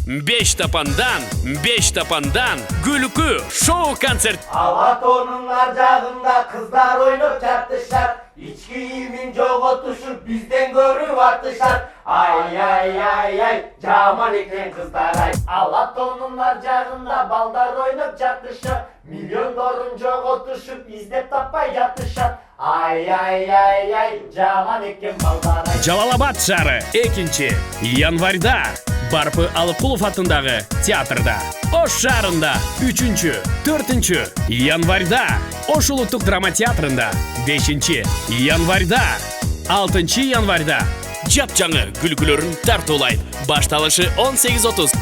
5 tapandan Gülkü şov konserti. Avatonunlar cağında kızlar oynayıp çarptışlar. İçki yimince otuşup bizden görüp artışlar. Ay ay ay ay caman eklen kızlar ay. Avatonunlar cağında baldar oynayıp çarptışlar. Milyon dorunca otuşup izlep tapay yatışlar. Ay ay ay ay caman eklen baldar ay. Жалал-Абад шары 2 январьда Барпы Алыкулов атындағы театрда. Ош шарында 3-4 январьда Ош улуттук драма театрында 5 январьда 6 январьда жап-жаңы күлкүлөрүн тартуулайт. Башталышы 18:30.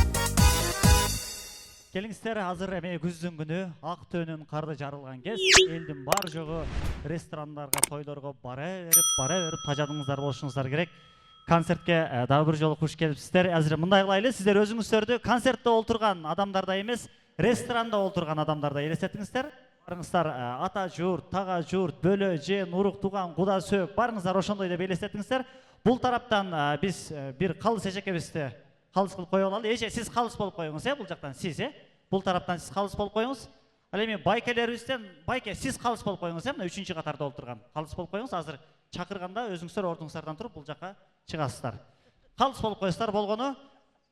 Келиңиздер, азыр эме күздүн күнү ак төөнүн карды жарылган кез, элдин бар жогу ресторандарга, тойлорго бара берип тажадыңыздар болушуңуздар керек. Концертке дагы бир жолу куш келипсиздер. Азыр мындай кылайлы, сиздер өзүңүздөрдү концертте олтурган адамдардай эмес, ресторанда олтурган адамдардай элестетиңиздер. Барыңыздар ата журт, тага журт, бөлө, жен, урук, туган, куда сөөк, барыңыздар ошондой деп элестетиңиздер. Бул тараптан биз бир калыс эжекебизди калыс кылып коюп алалы. Эже, сиз калыс болуп коюңуз, бул жактан сиз, Бул тараптан сиз калыс болуп коюңуз. Ал эми байкелерибизден, байке сиз калыс болуп коюңуз, мына 3-чү катарда олтурган. Калыс болуп коюңуз, азыр чакырганда өзүңүздөр ордуңуздардан туруп бул жакка чыгасыздар. Калыс болуп коесуздар болгону.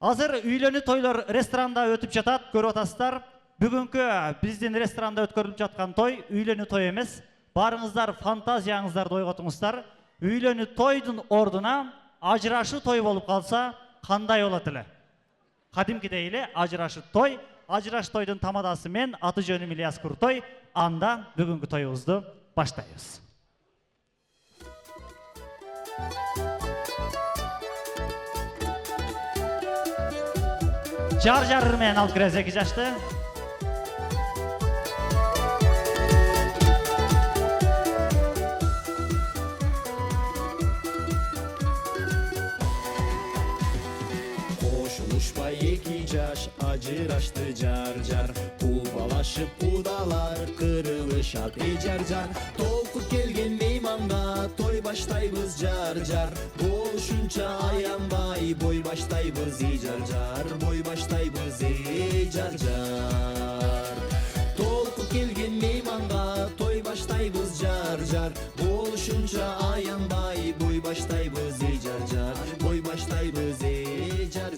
Азыр үйлөнүү тойлор ресторанда өтүп жатат, көрүп атасыздар. Бүгүнкү биздин ресторанда өткөрүлүп жаткан той үйлөнүү той эмес. Барыңыздар фантазияңыздарды ойготуңуздар. Үйлөнүү тойдун ордуна ажырашуу той болуп калса кандай болот эле? Кадимкидей эле ажырашуу той. Ажыраш тойдун тамадасы мен, аты жөнүм Ильяс Куртой. Анда бүгүнкү тоюбузду баштайбыз. Жар менен алып киребиз 2 жашты. Koşuluşpay 2 жаш ажырашты жар. Кубалашып кудалар кырылышат жар. Толку келген мейманга той баштайбыз жар. Болушунча аянбай бой баштайбыз жар. Бой баштайбыз жар. Толку келген мейманга той баштайбыз жар. Болушунча аянбай бой баштайбыз жар. Бой баштайбыз жар.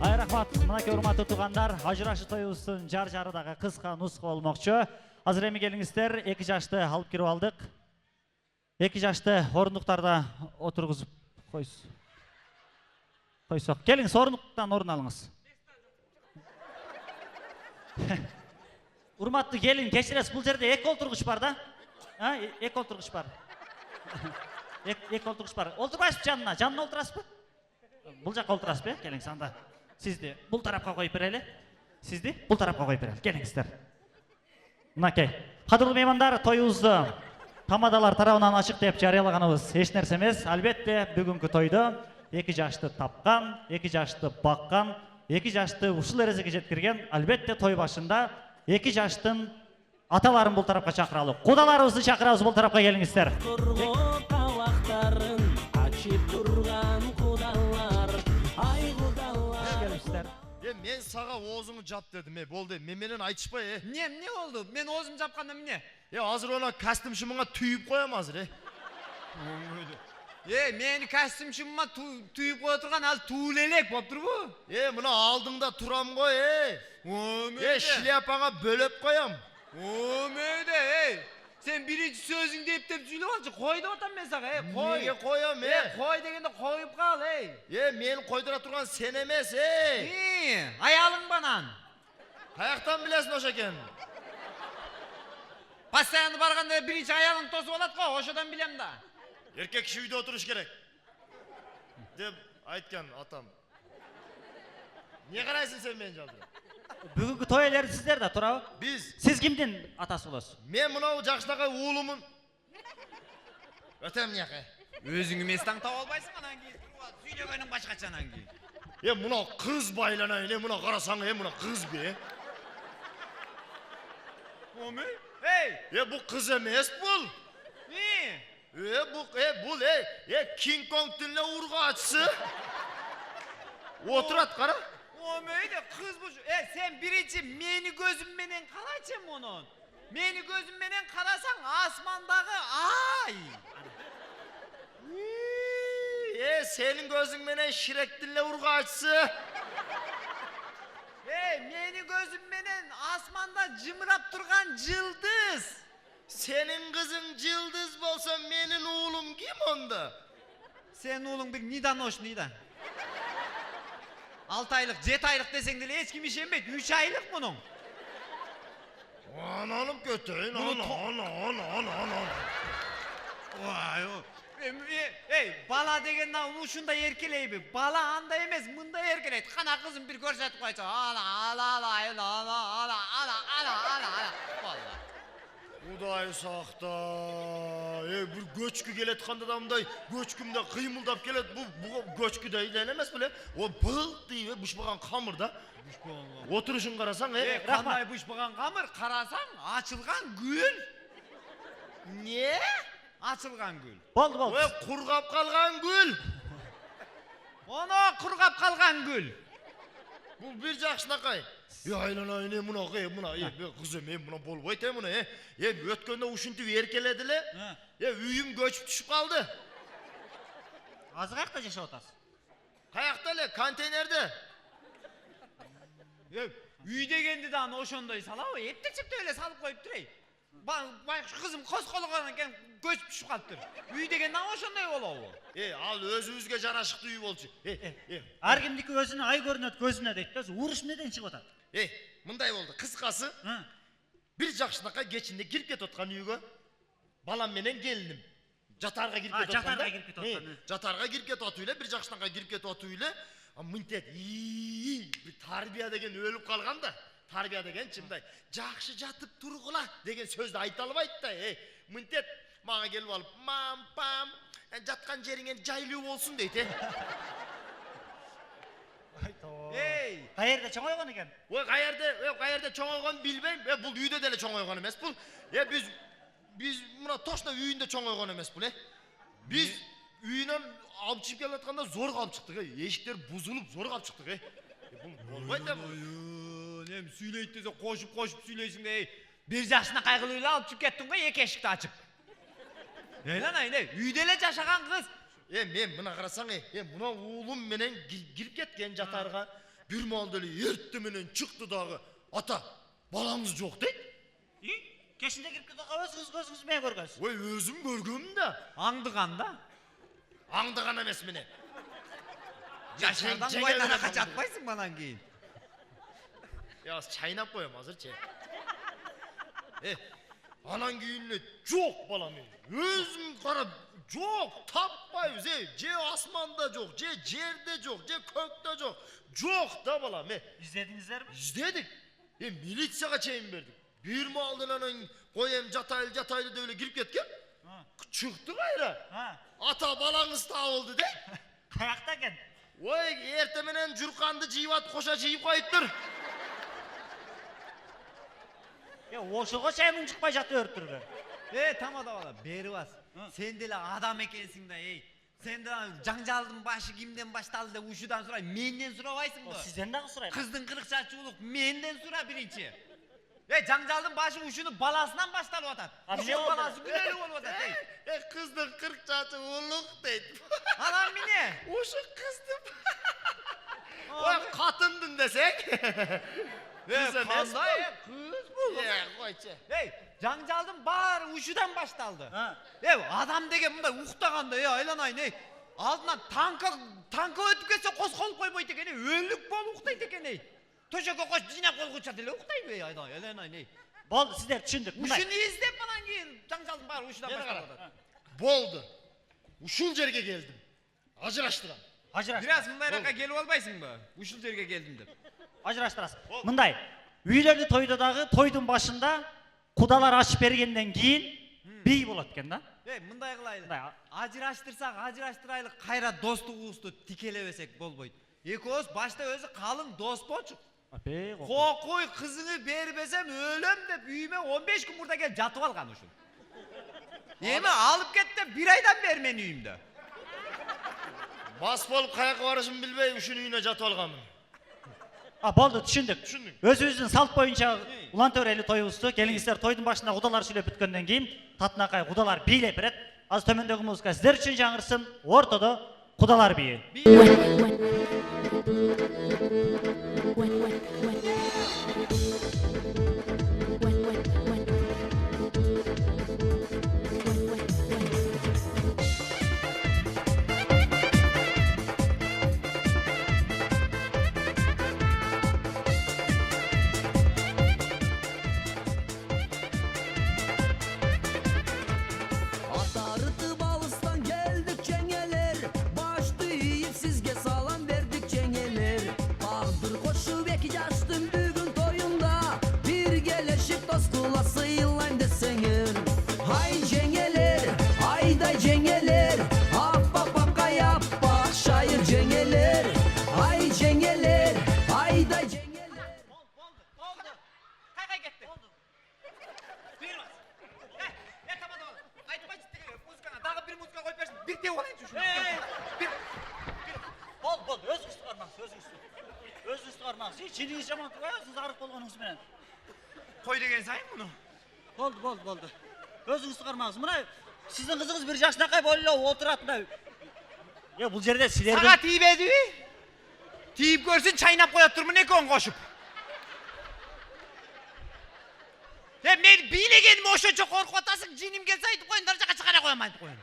Ай рахмат, мынакей урматтуу туугандар, ажырашуу тоюбуздун жар-жары дагы кыска нуска болмокчу. Азыр эми келиңиздер, 2 жашты алып кирип алдык. 2 жашты орундуктарда отургузуп койсок. Келиңиз, орундуктан орун алыңыз. Урматтуу келин, кечиресиз, бул жерде 2 олтургуч бар да? 2 олтургуч бар. 2 олтургуч бар. Олтурбайсызбы жанына? Жанына олтурасызбы? Бул жакка олтурасызбы? Келиңиз анда. Сизди бул тарапка коюп берели. Сизди бул тарапка коюп берели. Келиңиздер. Мынакей. Кадырлуу меймандар, тоюбузду тамадалар тарабынан ачык деп жарыялаганыбыз эч нерсе эмес. Албетте, бүгүнкү тойдо 2 жашты тапкан, 2 жашты баккан, 2 жашты ушул эрежеге жеткирген, албетте той башында 2 жаштын аталарын бул тарапка чакыралы. Кудаларыбызды чакырабыз, бул тарапка келиңиздер. Мен сага оозуңду жап дедим, болду. Мен менен айтышпай, Эмне болду? Мен оозумду жапканда эмне? Азыр она костюм шымыңа түйүп коем азыр, Мени костюм шымыма түйүп кое турган ал туул элек болуп турбу? Мына алдыңда турам ғой, шляпаңа бөлөп коям. Омейде, Sen birinci sözüngde ep süylep alçı, koy da otam ben sana, koy. Nege koyam, Koy degende koyup kal, men koydura turgan sen emes, Ayalın banan. Kayaktan bilesin oşa eken. Pastayanı barganda birinci ayalın tosu olat ko, oşadan bilem da. Erkek kişi uyda oturuş gerek. Dep aytkan atam. Niye karayısın sen beni çaldıra? Бүгүнкү той элери сиздер да турабы? Биз. Сиз кимдин атасы болосуз? Мен мынау жакшынакай уулумун. Өтем мынакай. Өзүңү эмес таң таап албайсың анан кийин. Сүйлөгөнүң башкача анан кийин. Мынау кыз байланайын, мына карасаң, мына кыз бе? Оме? Bu kız emez bul. Bu King Kong dinle urgaçsı. Oturat kara. O öyle kız bu. Sen birinci meni gözümmenen karaçım onun. Meni gözümmenen karasan asmandağı ay. Senin gözün menen Şirek dinle urgaçsı. Meni gözümmenen asmanda cımırap durgan cıldız. Senin kızın cıldız bolsa menin oğlum kim onda? Senin oğlun bir nidan hoş nidan. 6 aylık, 7 aylık desen de hiç kim işemeydi. 3 aylık bunun. Ananım kötüyün, ana. Vay o. Bala degenden uşunda erkeleybi. Bala anda emez, mında erkeleydi. Kana kızım bir görset koysa. Ala. Vallahi. Uday sakta. Bir göçkü geletkan adamday. Göçkümde kıymıldap gelet. Bu göçküde ilenemez bile. O bıl diye bışbakan kamırda. Oturuşun karasan Kanday buşbakan kamır karasan açılgan gül. Ne? Açılgan gül. Oldu. Kurgap kalgan gül. Onu kurgap kalgan gül. Bu bir jakşınakay. Aylanay ne buna kızım buna bolboy te buna ötkönde uşuntu erkelediler. Üyüm göçüp düşüp kaldı. Azıqaqda yaşa otasın. Kayakta le konteynerde. Üy degendi daha oşonday sala o ette çıktı öyle salıp koyup durayım. Bak şu kızım kos koluğuna göçüp düşüp kalıptır. Üy degendi oşonday ola o. Al özümüzge canaşıklı üy bolçu. Har kimdiki özüne ay görünöt gözüne deydi. Uruş neden çıkıp otat? Mınday oldu kıskası. Bir jakşınaka geçinde girip ketotkan üyge. Balam menen gelinim. Jatarga girip ketotkan. Jatarga girip ketotkan. Jatarga girip ketotuyla bir jakşınaka girip ketotuyla. Mıntet bir tarbiya degen ölüp kalgan da. Tarbiya degen çimday. Jakşı jatıp turgula degen sözde aytalbaydı da. Mıntet bana gelip alıp pam jatkan jeringen jaylı olsun deydi. Qayerda çoğ oygon eken? Qayerda çoğ oygon bilmeyim. Bu üyde dele çoğ oygon emes bu. Biz buna toşna üyünde çoğ oygon emes bu. Biz üyüne alıp çıkıp gelatkanda zor kalıp çıktık. Eşikler buzulup zor kalıp çıktık. Bolboy da bu. Nem süyleyit dese koşup süyleysin de. Bir yaşına kaygılıyla alıp çıkıp kettin koy iki eşikte açıp. Lan ayne üydele yaşagan kız. Men buna karasan buna oğlum menen girip ketken jatarga bir maldeli ertti menen çıktı dağı. Ata balamız yok deydi. Keşinde girip öz gözünüz men görgönsün. Özüm görgüm da. Andıganda. Andıgan emes mene. Yaşardan koydan kaçatmayısın bana keyin. Ya çaynap koyam hazırça. Anan güyünle çok balam. Özüm kara çok tapmayız. Ce asmanda çok, ce yerde çok, ce kökte çok. Çok da balam. İzledinizler mi? İzledik. Militsiyaya çeyin verdik. Bir mi aldın koyayım cataylı da öyle girip ketken. Çıktı gayrı. Ata balanız da oldu de. Kayakta eken. Ertemenen cürkandı civat koşa ciyip kayıttır. Oşuğa çayımın çıkmay jatı örttürür. Tamam da valla beri bas. Sen de adam ekensin de Sen de Janjal'dın başı kimden başladı da uşudan sonra menden soravaysın bu. Sizden de sorayım. Kızdın 40 saççılık menden sora birinci. Janjal'dın başı uşunu balasından başladı o adam. Ne oldu? Balası güzel oldu o adam. Kızdın 40 saçı uluk deydi. Anam mine. Uşuk kızdım. Katındın desek. Kanda kız bu. Koyça. Janjal'dın bağır uşudan başladı. Adam degen bunda uhtaganda aylanay ne? Aldından tanka ötüp ketse kos kol koymaydı ekeni. Ölük bol uhtaydı ekeni. Töşeke koş dine kol kuçatıyla uhtaydı aylanay ne? Boldu sizler düşündük. Uşunu izlep bana keyin Janjal'dın bağır uşudan başladı. Boldu. Uşun jerge geldim. Acıraştıram. Biraz mındayrakka gelip albaysın mı? Uşul jerge geldim dep. Ajıraştırasın. Mınday. Üylerdi toyda dağı toydun başında kudalar açıp bergenden keyin bey bolat eken da. Mınday kılaylı. Acıraştıraylık kayra dostluk ustu tikelebesek bolboydu. Ekoz başta özü kalın dost boçuk. Kokoy kızını berbesem ölem de büyüme 15 gün burada gel jatıp algan uşul. Эми алып кет деп 1 айдан бери мен үйүмдө. Бас болуп каяка барышымды билбей ушунун үйүнө жатып алганмын. Болду, түшүндүк. Түшүндүк. Өзүбүздүн салт боюнча улан төрелүү тоюбузду келиңиздер, тойдун башында кудалар сүйлөп бүткөндөн кийин татынакай кудалар бийлеп берет. Азыр төмөндөгү музыка сиздер үчүн жаңырсын. Ортодо кудалар бийи. Atarıtıp alıstan geldik cengeler, başta yiyip sizge salam verdik cengeler. Tağdır koşup iki yaştım bugün toyunda, bir geleşip dost kula sıyılayım desenin. Hay cengeler, hayday cengeler, appa yap bak şair cengeler. Hay cengeler, hayday cengeler. Oldu. Kay ketти. Oldu. Buyurun. Tamam. Айтпай çıktı. Muzikana. Daha bir muzika koyup versin. Bir tek olayın şunu. Bir. Болду, өзүңүз чыгармаңыз, өзүңүз чыгармаңыз. Ченеңиз жаман, өзүңүз арык болгонуңуз менен. Koy degen sayın bunu. Болду. Өзүңүз чыгармаңыз. Мына сиздин кызыңыз 1 жашынакай бойлоо отурат мына. Бул жерде силердин Sağa tiyip Tiyip görsün çaynap koyat durmun ekon koşup. Men bilegenim oşonчо korkup atasın cinim gelse aytıp koyun darajaka çıkara koyamaydı koyun.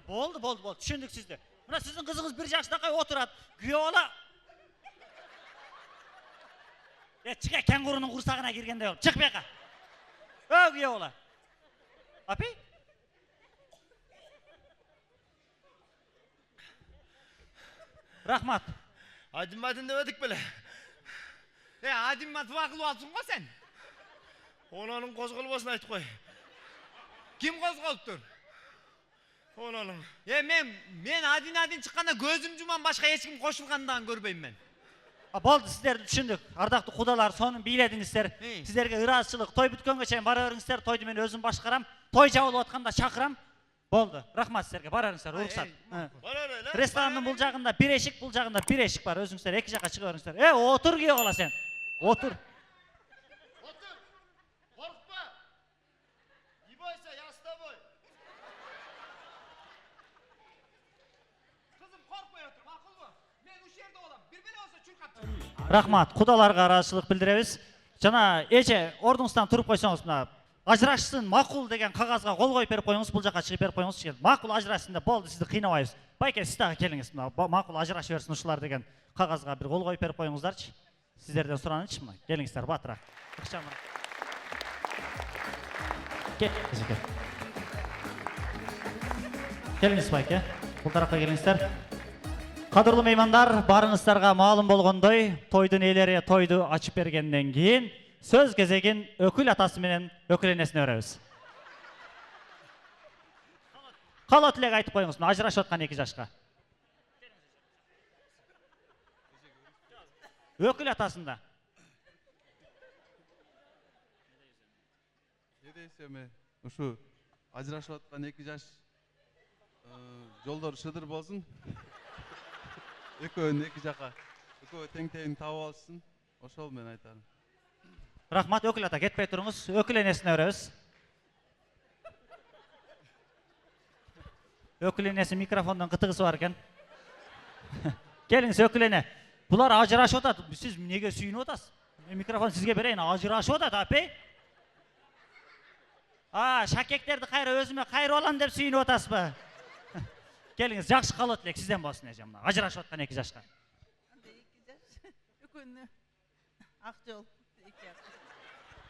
Болду, түшүндүк сизди. Мына сиздин кызыңыз 1 жашынакай отурат. Күйөө бала. Чыга кенгурунун курсагына киргендей болуп. Чык бияка. Күйөө бала. Апи? Рахмат. Адим демедик беле. Адим матыва кылып алсың го сен. Онанын козголбосун айтып кой. Kim козголуптур? Онанын. Men adin çıkkanda gözüm juman başka hiç kim koşulgandan görбейм мен. Болду, сиздерди түшүндүк. Ардактуу кудалар, сонун бийледиңиздер. Сиздерге ыраазычылык. Той бүткөнгө чейин бара бериңиздер. Тойду мен өзүм башкарам. Той жабылып атканда чакырам. Болду. Рахмат сиздерге. Бара бериңиздер, уруксат. Бара бер. Ресторанның бул жагында 1 эшик, бул жагында 1 эшик бар. Өзүңүздөр эки жакка чыга бериңиздер. Отур күйөө кала сен. Отур. Otur. Korkma. İboysa yasta boy. Kızım korkmay otur, akıl bu. Men uş yerde olam. Bir bile olsa çürkap. Рахмат. Кудаларга ыраазычылык билдиребиз. Жана эже ордуңуздан туруп койсоңуз мына ажырашсын макул деген кагазга кол коюп берип коюңуз, бул жака чыгып берип коюңуз. Макул ажырашсын деп болду, сизди кыйнабайбыз. Байке, сиз дагы келиңиз мына макул ажырашып берсин ушулар деген кагазга бир кол коюп берип коюңуздарчы. Сиздерден суранычы мына. Келиңиздер батыраак. Ыкчамыраак. Келиңиз байке. Бул тарапка келиңиздер. Кадырлуу меймандар, барыңыздарга маалым болгондой, тойдун ээлери тойду ачып бергенден кийин сөз кезегин өкүл атасы менен өкүл энесине беребиз. Кала тилек айтып коюңуз, ажырашып аткан 2 жашка. Өкүл атасында. Не дейсем, ушу ажырашып аткан 2 жаш жолдор шыдыр болсун. Экөөнүн 2 жака, экөө тең таап алышсын. Ошол мен айтарым. Рахмат, өкүл ата, кетпей туруңуз. Өкүл энесине беребиз. Өкүл энеси микрофондон кытыгысы бар экен. Келиңиз өкүл эне. Булар ажырашып атат. Сиз эмнеге сүйүнүп атасыз? Мен микрофон сизге берейин. Ажырашып атат, апей. Шакектерди кайра өзүмө кайрып алам деп сүйүнүп атасызбы? Келиңиз, жакшы калоо тилек сизден болсун эжем. Ажырашып аткан 2 жашка. Экөөнү ак жол.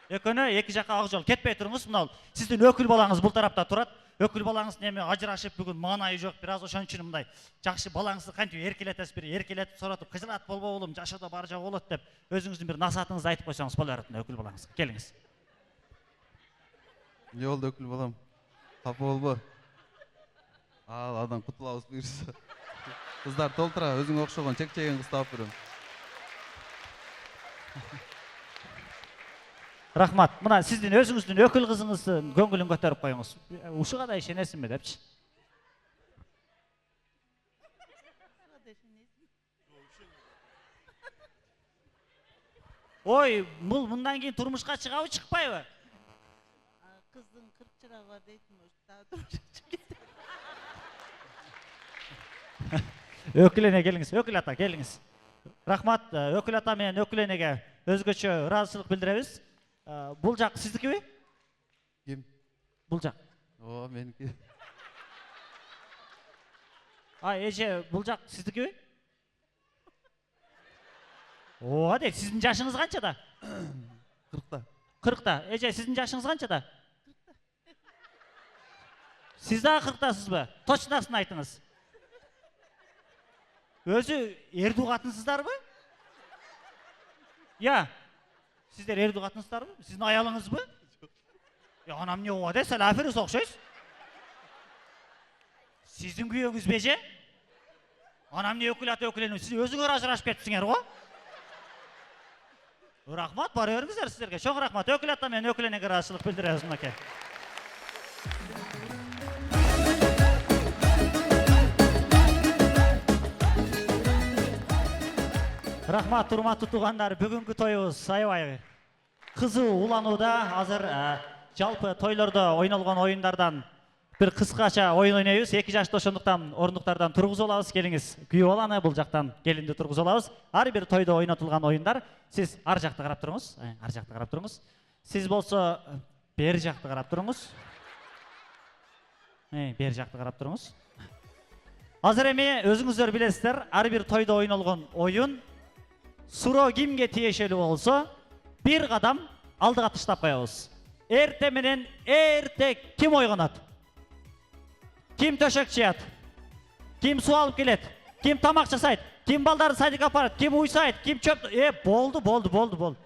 Экөөнү 2 жакка ак жол. Кетпей туруңуз. Мына сиздин өкүл балаңыз бул тарапта турат. Өкүл балаңыз неме ажырашып бүгүн маанайы жок. Бир аз ошон үчүн мындай жакшы балаңызды кантип эркелетесиз, бир эркелетип соратып, кыжылат болбо улум, жашоодо бар жок болот деп өзүңүздүн бир насаатыңызды айтып койсоңуз боло берет өкүл балаңызга. Келиңиз. Не болду өкүл балам? Капа болбо. Адан кутулабыз буйрса. Кыздар толтура, өзүңө окшогон, чек-чеген кыз таап берем. Рахмат. Мына сиздин өзүңүздүн өкүл кызыңыздын көңүлүн көтөрүп коюңуз. Ушуга да ишенесизби депчи. Ой, бул мындан кийин турмушка чыгабы, чыкпайбы? Kızın 40 çırağı var dedim. Daha duracak. Өкүл эне келиңиз, өкүл ата келиңиз. Рахмат, өкүл ата менен өкүл энеге өзгөчө ыраазычылык билдиребиз. Бул жак сиздикиби? Ким? Бул жак. О, меники. Эже, бул жак сиздикиби? Ооба дейт, сиздин жашыңыз канчада? 40-та. 40-та. Эже, сиздин жашыңыз канчада? 40-та. Сиз дагы 40-тасызбы? Точносын айтыңыз. Өзү эрдүү катынсыздарбы? Я. Сиздер эрдүү катынсыздарбы? Сиздин аялыңызбы? Анам эмне болуп атат? Салафирис окшойсуз. Сиздин күйөөңүз беже? Анам эмне өкүл ата өкүл эне? Сиз өзүңөр ажырашып кетипсиңер го? Рахмат, бара бериңиздер сиздерге. Чоң рахмат. Өкүл ата менен өкүл энеге ыраазычылык билдиребиз мынакей. Рахмат, урматтуу туугандар, бүгүнкү тоюбуз аябай кызуу уланууда. Азыр жалпы тойлордо ойнолгон оюндардан бир кыскача оюн ойнойбуз. 2 жашты ошондуктан ордуктардан тургузуп алабыз. Келиңиз, күйөө баланы бул жактан келинди тургузуп алабыз. Ар бир тойдо ойнотулган оюндар. Сиз ар жакты карап туруңуз. Ар жакты карап туруңуз. Сиз болсо бер жакты карап туруңуз. Бер жакты карап туруңуз. Азыр эми өзүңүздөр билесиздер, ар бир тойдо ойнолгон оюн суроо кимге тиешелүү болсо, бир кадам алдыга таштап коебуз. Эрте менен эрте ким ойгонот? Ким төшөк чыят? Ким суу алып келет? Ким тамак жасайт? Ким балдарды садикке апарат? Ким уйсайт? Ким чөп? Болду.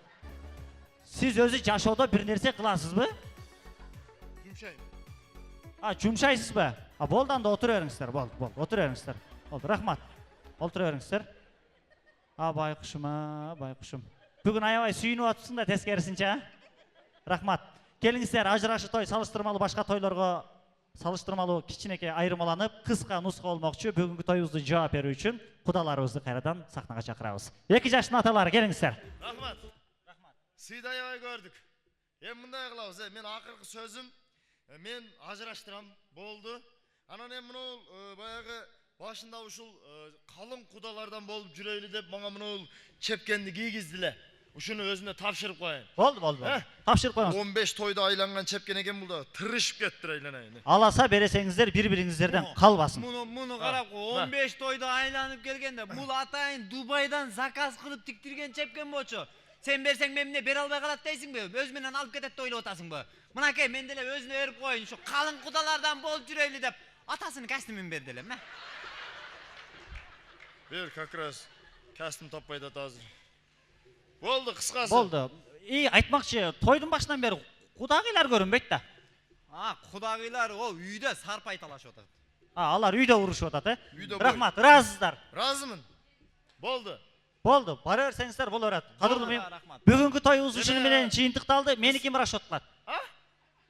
Сиз өзү жашоодо бир нерсе кыласызбы? Жумшайм. Жумшайсызбы? Болду, анда отура бериңиздер. Болду, отура бериңиздер. Болду, рахмат. Отура бериңиздер. Байкушум. Бүгүн аябай сүйүнүп атыпсың да тескерисинче, Рахмат. Келиңиздер, ажырашы той салыштырмалуу башка тойлорго салыштырмалуу кичинекей айырмаланып, кыска нуска болмокчу. Бүгүнкү тоюбузду жооп берүү үчүн кудаларыбызды кайрадан сахнага чакырабыз. 2 жаштын аталары, келиңиздер. Рахмат. Сыйды аябай көрдүк. Мындай кылабыз, мен акыркы сөзүм, мен ажыраштырам, болду. Анан мына баягы башында ушул калың кудалардан болуп жүрөйлү деп мага мына чепкенди кийгиздиле. Ушуну өзүнө тапшырып коеюн. Болду. Тапшырып коюңуз. 15 тойдо айланган чепкен экен бул да. Тырышып кеттир айланайын. Аласа бересеңиздер бири-бириңиздерден калбасын. Муну карап кой, 15 тойдо айланып келгенде бул атайын Дубайдан заказ кылып тиктирген чепкен болчу. Сен берсең мен эмне бере албай калат дейсиңби? Өз менен алып кетет деп ойлоп атасыңбы? Мынакей мен деле өзүнө берип коеюн, ушу калың кудалардан болуп жүрөйлү деп атасынын костюмун берди элем, Бер, как раз костюм таппай да азыр. Болду, кыскасы. Болду. Айтмакчы, тойдун башынан бери кудагыйлар көрүнбөйт да. Кудагыйлар ол үйдө сарпай талашып атат. Алар үйдө урушуп атат, Рахмат, ыраазысыздар. Ыраазымын. Болду. Болду, бара берсеңиздер боло берет. Кадырлуу мен бүгүнкү тоюбуз ушуну менен жыйынтыкталды. Мени ким расчет кылат?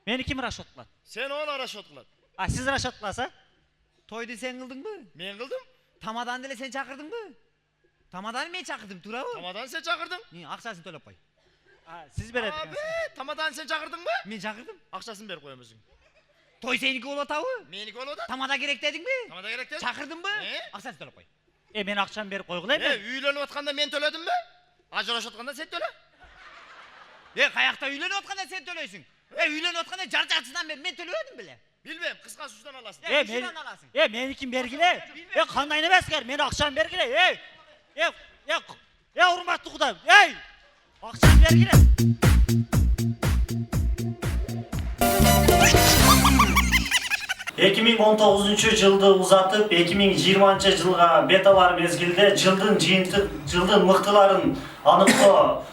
Мени ким расчет кылат? Сен оны расчет кылат. Сиз расчет кыласыз, Тойду сен кылдыңбы? Мен кылдым. Тамадан деле сен чакырдыңбы? Тамадан мен чакырдым, туурабы? Тамадан сен чакырдың? Акчасын төлөп кой. Сиз берет. Тамадан сен чакырдыңбы? Мен чакырдым. Акчасын берип коем өзүң. Той сеники болуп атабы? Меники болуп атат. Тамада керек дедиңби? Тамада керек дедим. Чакырдыңбы? Акчасын төлөп кой. Мен акчаны берип койгула эми. Үйлөнүп атканда мен төлөдүмбү? Ажырашып атканда сен төлө. Каякта үйлөнүп атканда сен төлөйсүң? Үйлөнүп атканда жар-жартысынан бери мен төлөбөдүм беле? Билбейм, кыска суздан аласың. Меникин бергиле. Кандай эмескер? Мен акчаны бергиле. Урматтуу кудай. Акчаны бергиле. Эки миң 19 жылды узатып, 2020 жылга бет алар мезгилде жылдын мыктыларын аныктоо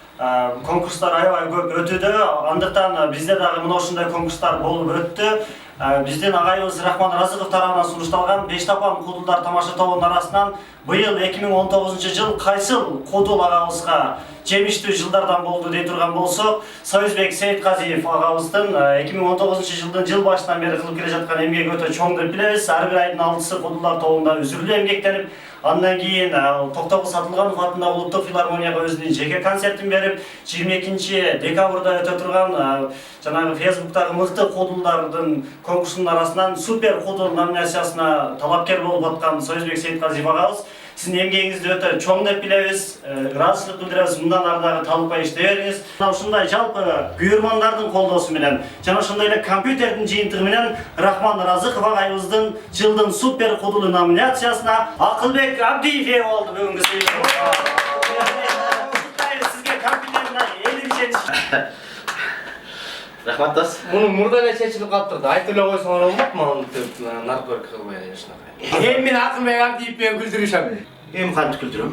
конкурстар аябай көп өтүүдө. Андыктан бизде дагы мына ушундай конкурстар болуп өттү. Биздин агайыбыз Рахман Разыков тарабынан сунушталган Бештапан кудулдар тамаша тобунун арасынан быйыл 2019 жыл кайсыл кудул агабызга жемиштүү жылдардан болду дей турган болсок, Союзбек Сейитказиев агабыздын 2019 жылдын жыл башынан бери кылып келе жаткан эмгеги өтө чоң деп билебиз. Ар бир айдын 6-сы кудулдар тобунда үзүрлүү эмгектенип, андан кийин Токтогул Сатылганов атындагы Улуттук филармонияга өзүнүн жеке концертин берип, 22 декабрда өтө турган жанагы Фейсбуктагы мыкты кудулдардын конкурсунун арасынан супер кудул номинациясына талапкер болуп аткан Союзбек Сейитказиев агабыз сиздин эмгегиңизди өтө чоң деп билебиз, ыраазычылык билдиребиз. Мындан ары дагы талыкпай иштей бериңиз. Ушундай жалпы күйөрмандардын колдоосу менен жана ошондой эле компьютердин жыйынтыгы менен Рахман Разыков агайыбыздын жылдын супер кудулу номинациясына Акылбек Абдиев ээ болду бүгүнкү сыйынга. Сизге компьютерине эле Рахмат дос. Мунун мурда эле чечилип калыптыр. Айтып эле койсоңор болмок мага деп наркотик кылбай ушунакай. Мен Акылбек Абдиев менен күлдүрүшөм. Кантип күлдүрөм?